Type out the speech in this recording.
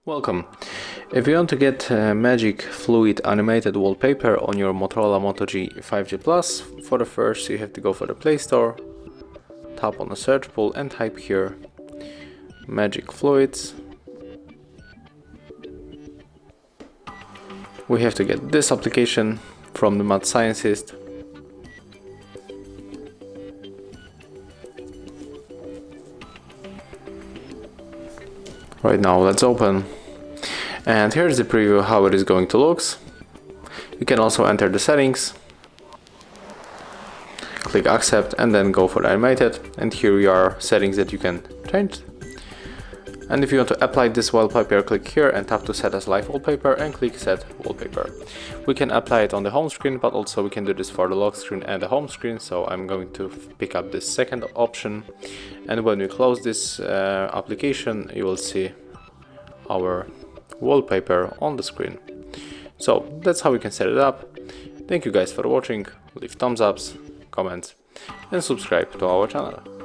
Welcome. If you want to get Magic Fluid Animated Wallpaper on your Motorola Moto G 5G Plus, for the first you have to go for the Play Store, tap on the search pool and type here Magic Fluids. We have to get this application from the Mad Scientist. Right now let's open. And here's the preview how it is going to look. You can also enter the settings, click accept and then go for the animated, and here we are settings that you can change. And if you want to apply this wallpaper, click here and tap to set as live wallpaper and click set wallpaper. We can apply it on the home screen, but also we can do this for the lock screen and the home screen, so I'm going to pick up this second option. And when we close this application, you will see our wallpaper on the screen. So that's how we can set it up. Thank you guys for watching. Leave thumbs ups, comments and subscribe to our channel.